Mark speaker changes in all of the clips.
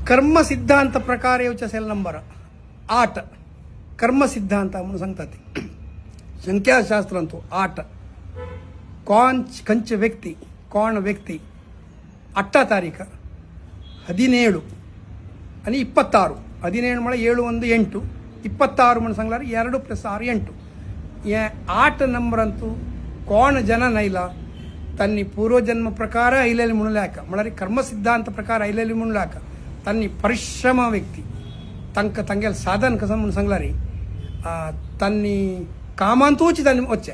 Speaker 1: कर्म सिद्धांत प्रकार येवचे सेल नंबर 8 कर्म सिद्धांत म्हणून सांगतात संख्याशास्त्रांतू 8 कंच व्यक्ति कोण व्यक्ति 8 तारीख 17 आणि 26 17 म्हणजे 7 1 8 26 म्हणून सांगलार 2 + 6 8 ये 8 नंबर अंतू कोण जन नैला तन्नी पूर्वजन्म प्रकार ऐलेली म्हणून लायक म्हणजे कर्म सिद्धांत प्रकार ऐलेली म्हणून लायक तन्नी परिश्रम व्यक्ति तंक तंगेल साधन कसं म्हणून सांगलारी तन्नी कामांतूच तन्नी वच्चे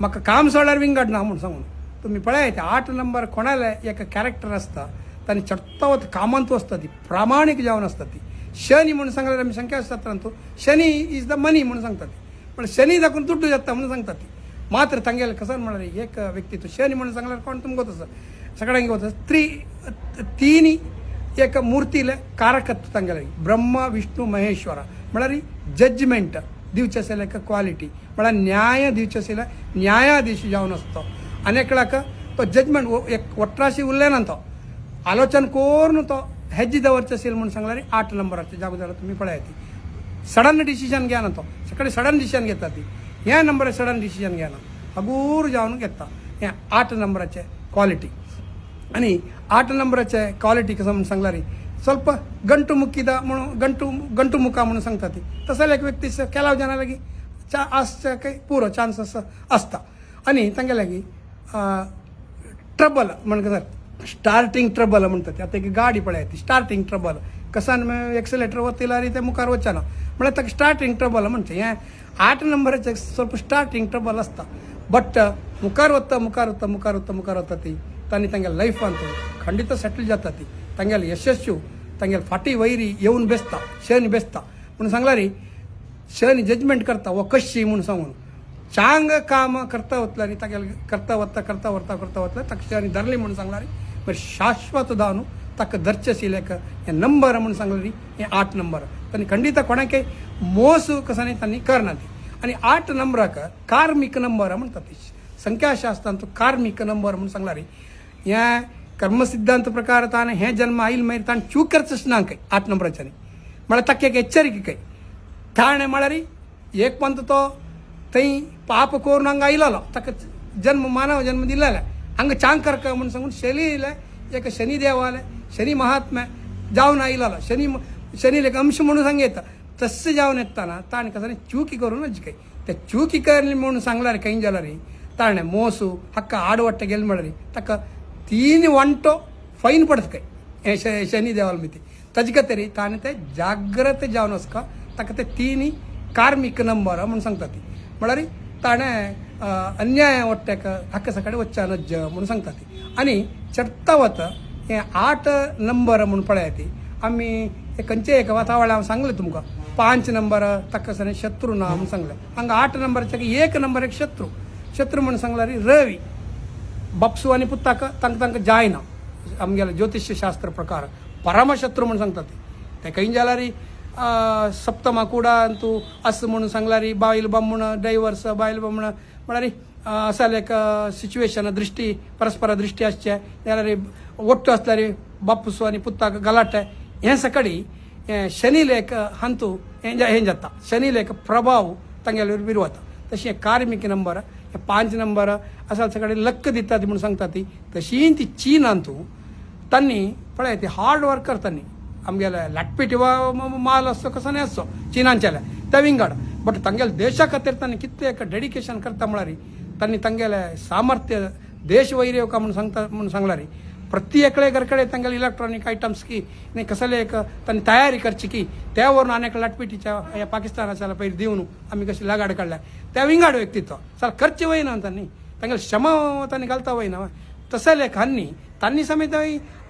Speaker 1: मग काम सोडल्यार विंगड ना म्हणून सांगून तुम्ही पळयता 8 नंबर कोणाला एक कॅरेक्टर असता तानी चढतावत कामांतू असता ती प्रामाणिक जावन असता ती शनी म्हणून सांगल्यार आम्ही संख्याशास्त्रांतू शनी इज द मनी म्हणून सांगतात पण शनी दाखवून दुड्डू जाता म्हणून सांगतात ती मात्र तंगेल कसं म्हणाले एक व्यक्ती तो शनी म्हणून सांगल्यार कोण तुमको तसं सगळ्यांक होतं तीन एक मूर्तीले कारकत्व तंगेल ब्रह्म विष्णू महेश्वर म्हळ्यार जजमेंट दिवचे असेल एक क्वालिटी म्हळ्यार न्याय दिवचे असेल न्यायाधीश जावन असतो अनेक वेळाक तो जजमेंट एक वट्राशी उरलेना आलोचन करून तो हेज्जे दवरचे असेल म्हणून सांगल्यार 8 नंबराचे जागोजाग तुम्ही पळयती सडन डिसिजन घ्या ना तो सकाळी सडन डिसिजन घेता ती ह्या नंबर सडन डिसिजन घ्या ना हगूर जावन घेता हे 8 नंबराचे क्वालिटी आणि 8 नंबराचे क्वालिटी कसं म्हणून सांगल्यार ಸ್ವಲ್ಪ ಗಂಟು ಮುಕ್ಕಿದ ಗಂಟು ಮುಖ म्हणून सांगता ती तसं एक व्यक्ती केलाव जना लागी काही पुरो चान्सेस असता आणि तांगे लागी ट्रबल म्हणून स्टार्टिंग ट्रबल म्हणतात आता एक गाडी पळयती स्टार्टिंग ट्रबल कसान एक्सेलेटर वत्तिला ते मुखार वचना म्हणजे ताका स्टार्टिंग ट्रबल म्हणते हे 8 नंबराचे ಸ್ವಲ್ಪ स्टार्टिंग ट्रबल असता बट मुखार वत्ता ती तांणी तांगे लाईफ अंतू खंडित सेटल जाता ती तांगेल यशस्वी तांगेल फाटी वैरी येऊन बेसता शनी बेसता म्हणून सांगल्यार शनी जजमेंट करता व कशी म्हणून सांगून चांग काम करता वतला आणि तांगेल करता वता ताका शनी धरली म्हणून सांगल्यार बरें शाश्वत दावनू ताका धरचेशील एक हे नंबर म्हणून सांगल्यार हे 8 नंबर तांणी खंडित कोणाकय मोस कसांनी तांणी करना ती आणि 8 नंबराक कार्मिक नंबर म्हणतात ती संख्याशास्त्रांत कार्मिक नंबर म्हणून सांगल्यार हे कर्म सिद्धांत प्रकार ताने हे जन्म आईल मागीर ताणें चूक करचेच ना खंय 8 नंबराच्यानी म्हळ्यार ताका एक एच्चरीक खंय ताणें म्हळ्यार एक पंत तो थंय पाप करून हांगा आयलो ताका जन्म मानव जन्म दिलेले हांगा चांग करक म्हणून सांगून शनीले एक शनी देवाले शनी महात्म्या जावन आयलो शनीले एक अंश म्हणून सांगता तस्से जावन येताना ताणें कसं चूकी करूनच खंय ते चूकी करली म्हणून सांगल्यार खंय जाल्यार ताणें मोसू हक्क आडवट्ट गेले म्हळ्यार ताका 3 वंटो फैन पडत काय शनी देवाल मिती ताजे खातीर ताणें ते जाग्रत जावन वचका ताका ते 3 कार्मिक नंबर म्हणून सांगता ती म्हळ्यार ताणें अन्याय वट्ट्याक हक्क सकाळी वच्चा नज म्हणून सांगता ती आनी चडटा वता हे 8 नंबर म्हणून पळयाती आमी खंयचे एक वातावरण हांव सांगलें तुमकां 5 नंबर ताका सने शत्रू ना म्हणून सांगलें हांगा 8 नंबराचे एक नंबर एक शत्रू म्हणून सांगल्यार रवी बापसू आणि पुत्ताक तांकां जायना आमगेले ज्योतिष्य शास्त्र प्रकार परमशत्रू म्हणून सांगता ते खंय जाल्यार सप्तमा कुडा तूं अस म्हणून सांगल्यार बायल बामूण डायवर्स बायल बामूण म्हळ्यार असाल एक सिच्युएशन दृष्टी परस्पर दृष्टी आसचे जाल्यार ಒಟ್ಟು आसल्यार बापूसू आणि पुत्ताक गलाटे हे सकाळी शनीले एक हंतू हे जाता शनीले एक प्रभाव तांगेले वयर वता तशें कार्मिक नंबर 5 नंबर असा सगळे लक्क दिता ती म्हणून सांगता ती तशी ती चीन अंतू तांणी पळय ती हार्ड वर्क करतानी आमगेले लाटपेटी माल असतो कसं नाही असतो चीनांच्याले ते विंगड बट तांगेले देशा खातीर तांणी कितले एक डेडिकेशन करता म्हळ्यार तांणी तांगेले सामर्थ्य देश वैर्य का म्हणून सांगता म्हणून सांगल्यार प्रत्येकळे घरकडे तांगेले इलेक्ट्रॉनिक आयटम्स की नाही कसले एक तांणी तयारी करची की त्या वरून अनेक लाटपेटीच्या या पाकिस्तानाच्या पयर दिवन आमी कशी लागाड काडल्या त्या विंगाड व्यक्तित्व सर खर्च वयना तांणी तांगेले श्रम तांणी घालता वयना तसले खान्नी तांणी समेत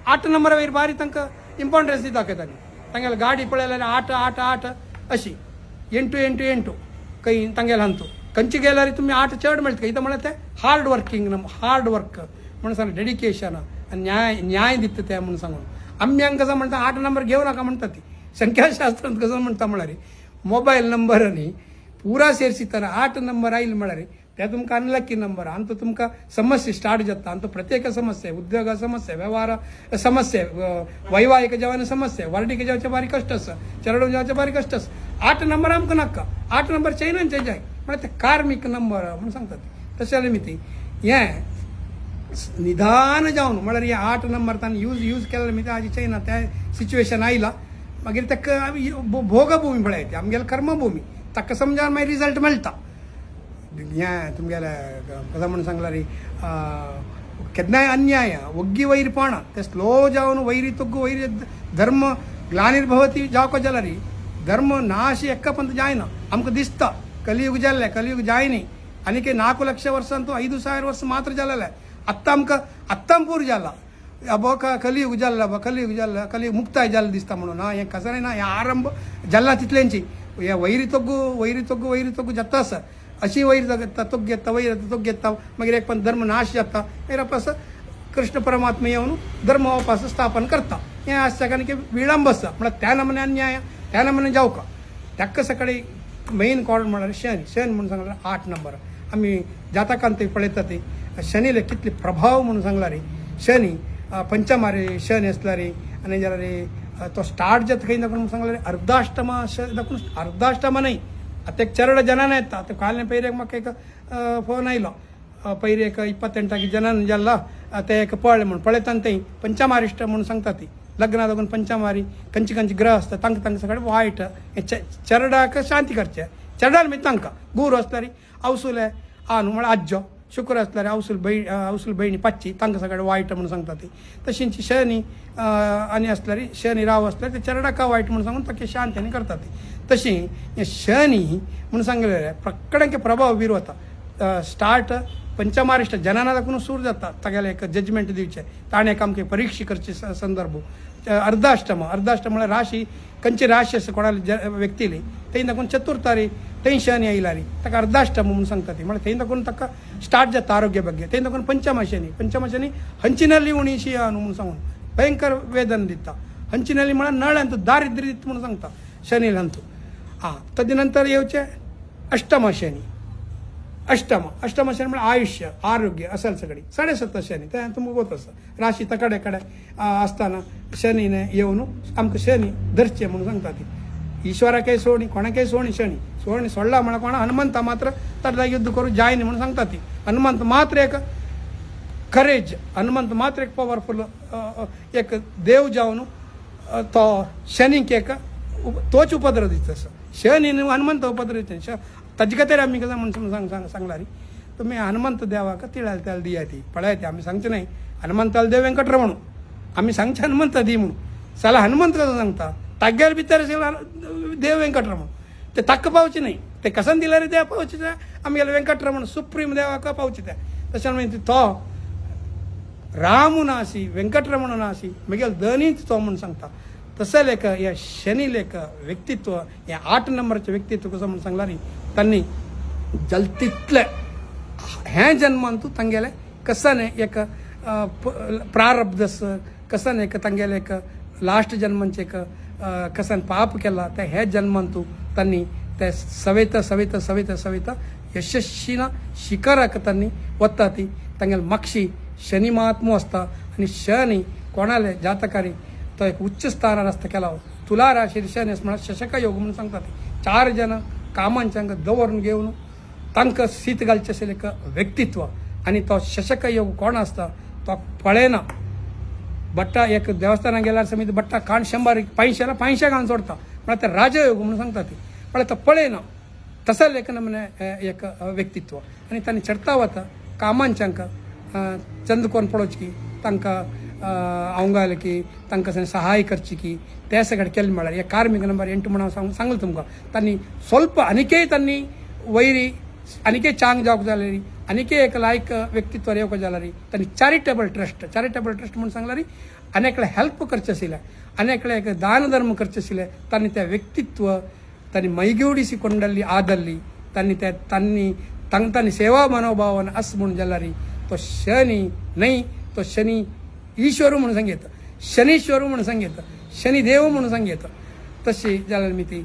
Speaker 1: 8 नंबर वयर बारी तांकां इम्पॉर्टन्स दिता तांणी तांगेले गाडी पळयल्यार 8 अशी 8 खंय तांगेले हांतू खंयची गेल्यार तुमी 8 चड मेळटा इथं म्हळ्यार ते हार्ड वर्क म्हणून सांग डेडिकेशन न्याय दिता ते म्हणून सांगून आमी हांकां कसं म्हणटा 8 नंबर घेवं नाका म्हणटा ती संख्याशास्त्रांत कसं म्हणटा म्हळ्यार मोबायल नंबर न्ही पुरा सेरसितना 8 नंबर आयले म्हळ्यार ते तुमकां अनलकी नंबर आणि तो तुमकां समस्या स्टार्ट जाता आणि तो प्रत्येक समस्या उद्योग समस्या व्यवहार समस्या वैवाहिक जेवण समस्या वर्डिक जेवचे बारी कष्ट आसा चरडून जेवचे बारी कष्ट आसा 8 नंबर आमकां नाका 8 नंबर चैनांचे जाय म्हळ्यार ते कार्मिक नंबर म्हणून सांगतात तशें जाल्यार मिती हें निदान जावन म्हळ्यार हे 8 नंबर ताणें यूज केलें मिती हाजी चैना त्या सिच्युएशन आयला मागीर ताका भोगभूमी पळय आमगेली कर्मभूमी ताका समजावन मागीर रिजल्ट मेळटा हें तुमगेले कदा म्हणून सांगल्यार केन्नाय अन्याय वग्गी वैरपण ते स्लो जावन वैरी तुग्गू वैरी धर्म ग्लानिर्भवती जावको जाल्यार धर्म नाश एक्का पंत जायना आमकां दिसता कलियुग जाल्लें कलियुग जायनी आनी 4 लक्ष वर्सां तो 5,000 वर्स मात्र जालेले आत्तां आमकां आत्तां पूर जाला अबो कलियुग जाल्ला कलियुग मुक्ताय जाल्लें दिसता म्हणून हें कसं ना हें आरंभ जाल्ला तितल्यांची हे वैरी तोग्गू जाता आसा अशी वैर जाता तोग घेता वैर तोग घेता मागीर एक पण धर्म नाश जाता मागीर वापस कृष्ण परमात्मा येवन धर्म वापस स्थापन करता हें आसता कारण की विळंब आसा म्हळ्यार त्या नमुने अन्याय त्या नमुने जावका ताका सकाळी मेन कॉर्ड म्हळ्यार शनी म्हणून सांगल्यार 8 नंबर आमी जातकांत पळयता ती शनीले कितले प्रभाव म्हणून सांगल्यार शनी पंचमारे शनी आसल्यार आनी जाल्यार तो स्टार्ट जाता खंय दाखोवन सांगल्यार अर्धाश्टमा दाखोवन अर्धाश्टमा न्हय आता एक चरड जनान येता ते कालने पयरे म्हाका एक फोन आयलो पयरे एक 28 जनान जाल्ला ते एक पळय म्हणून पळयता थंय पंचमारिश्ट म्हणून सांगता ती लग्ना लागून पंचमारी खंयची ग्रह आसता तांकां सगळें वायट चरडाक शांती करचे चरडाल मागीर तांकां गुरू आसल्यार अवसुले न्हू म्हळ्यार आज्जो शुक्र आसल्यार अवसूल भयणी पाच्ची तांकां सगळें वायट म्हणून सांगता ती तशींची शनी आनी आसल्यार शनी राव आसल्यार ते चरडाका वायट म्हणून सांगून ताका शांती करता ती तशी हे शनी म्हणून सांगलेले प्रकडांके प्रभाव वीर वता स्टार्ट पंचमारिश्ट जनाना दाखोवन सूर जाता तागेले एक जजमेंट दिवचे ताणें एक आमकां परिक्षा करचे संदर्भ अर्धाश्टम म्हळ्यार राशी खंयची राशी आसा कोणाली व्यक्तीली थंय दाखोवन चतुर्थारी थंय शनी आयलारी ताका अर्धाश्टम म्हणून सांगता ती म्हळ्यार थंय दाखोवन ताका स्टार्ट जाता आरोग्य ಬಗ್ಗೆ थंय दाखोवन पंचमशनी हंचिನಲ್ಲಿ उणीशी म्हणून सांगून भयंकर वेदन दिता हंचिನಲ್ಲಿ म्हळ्यार नळ्यांतू दारिद्र्य दिता म्हणून सांगता शनीलांतू तदनंतर येवचे अष्टम शनी म्हळ्यार आयुष्य आरोग्य असल सगळी 7.5 शनी ते तुमकां गोत आसा राशी तकडे आसतना शनीने येवन आमकां शनी धरचे म्हणून सांगता ती ईश्वराकय सोडी कोणाकय सोडी शनी सोडला म्हळ्यार कोणा हनुमंता मात्र ताका युद्ध करूं जायना म्हणून सांगता ती हनुमंत मात्र एक करेज हनुमंत मात्र एक पॉवरफुल एक देव जावन तो शनीक एक तोच उपद्रव दिता आसा शनी हनुमंत उपद्रव दिता ताजे खातीर आमी कितें म्हणून सांगल्यार तुमी हनुमंत देवाक तिळाल तेल दिया ती पळय ती आमी सांगचे न्हय हनुमंताल देव वेंकटरमण आमी सांगचे हनुमंत दी म्हणून जाल्यार हनुमंत कसो सांगता तागेर भितर देव वेंकटरमण ते ताका पावचे न्हय ते कसन दिल्यार देव पावचे ते आमगेले वेंकटरमण सुप्रीम देवाक पावचे ते तशें मागीर तो रामू नासी वेंकटरमण नासी म्हगेलो धनीच तो म्हणून सांगता तसं लेख या शनी लेख व्यक्तित्व या 8 नंबरचे व्यक्तित्व कसं म्हणून सांगल्यार तांणी जलतितले हे जन्मांतू तांगेले कसाने एक प्रारब्ध कसन एक तांगेले एक लास्ट जन्मांचे एक कसन पाप केला ते हे जन्मांतू तांणी ते सवेता यशस्वीना शिखराक तांणी वता ती तांगेले मागशी शनी महात्मो आसता आनी शनी कोणाले जातकारी तो एक उच्च स्थानार आसता केला तुला राशी शनी म्हळ्यार शशक योग म्हणून सांगता ती 4 जन कामांच्या दवरून घेवन तांकां सीत घालचें अशें एक व्यक्तित्व आनी तो शशक योग कोण आसता तो पळयना बट्टा एक देवस्थानाक गेल्यार समीत बट्टा काण 100 घालून सोडता म्हळ्यार ते राजयोग म्हणून सांगता ती म्हळ्यार तो पळयना तसा लेख नमुने एक व्यक्तित्व आनी तांणी चडता वता कामांच्यांक चंद कोण पळोवची की तांकां अवंगाल की तांकां सहाय करची की ते सगळे केले म्हळ्यार हे कार्मिक नंबर 8 म्हणून सांगलें तुमकां तांणी स्वल्प आनिकय तांणी वैरी आनिकय चांग जावंक जाल्यार आनिकय एक लायक व्यक्तित्व येवंक जाल्यार तांणी चॅरिटेबल ट्रस्ट म्हणून सांगल्यार अनेकले हेल्प करचे आशिल्ले अनेकले एक दान धर्म करचे आशिल्ले तांणी ते व्यक्तित्व तांणी मैगेवडीसी कोंडल्ली आदरली तांणी सेवा मनोभावान आस म्हणून जाल्यार तो शनी न्हय तो शनी ईश्वर म्हणून सांगता शनीश्वर म्हणून सांगता शनिदेव म्हणून सांगता तशी जाल्यार मी ती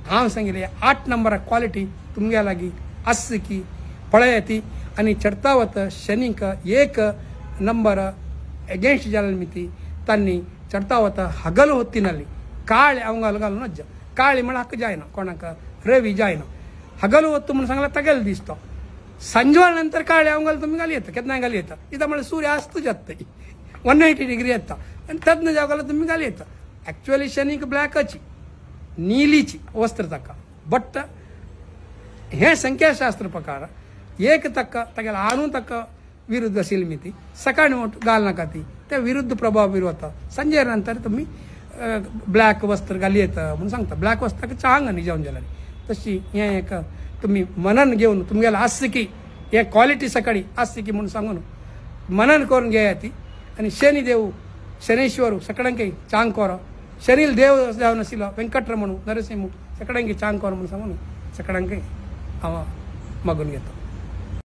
Speaker 1: हांव सांगिल्लें 8 नंबराक क्वॉलिटी तुमगे लागीं आस की पळयती आनी चढ़ता वत शनिक एक ನಂಬರ್ ಅಗೇನ್ಸ್ಟ್ ಜಲಮಿತಿ ತನ್ನಿ ಚಡ್ತಾವತ ಹಗಲು ಹೊತ್ತಿನಲ್ಲಿ ಕಾಳಿ ಅವಂಗ ಹಲಗಲು ನಜ್ಜ ಕಾಳಿ ಮಳ ಹಕ್ಕ ಜಾಯ್ನ ಕೊಣಕ ರವಿ ಜಾಯ್ನ ಹಗಲು ಹೊತ್ತು ಮುನ್ನ ಸಂಗಲ ತಗಲ್ ದಿಸ್ತ ಸಂಜವಾಳ ನಂತರ ಕಾಳಿ ಅವಂಗಲ್ तुम्ही गाली येतं केतना गाली येतं इथं मला सूर्य अस्त जाते 180 डिग्री येतं आणि तज्ञ जागाला तुम्ही गाली येतं ॲक्च्युअली शनिक ब्लॅकची नीलीची वस्त्र तक्का बट हे संख्याशास्त्र प्रकार एक तक्क तगेला आणून तक्क विरुद्ध सिलमिती सकाळी मोठ गाल नका ती त्या विरुद्ध प्रभाव विरोधा संजय नंतर तुम्ही ब्लॅक वस्त्र घाली येतं म्हणून सांगता ब्लॅक वस्त्र चांग नाही जाऊन जाणार तशी हे एक तुम्ही मनन घेऊन तुमगेला असं की हे क्वालिटी सकाळी असते की म्हणून सांगून मनन करून घ्या ती आणि शनी देव शनेश्वर सकाळी चांग कोर शनील देव जाव नसिला वेंकटरमण नरसिंह सकाळी चांग कोर म्हणून सांगून सकाळी मगून घेतो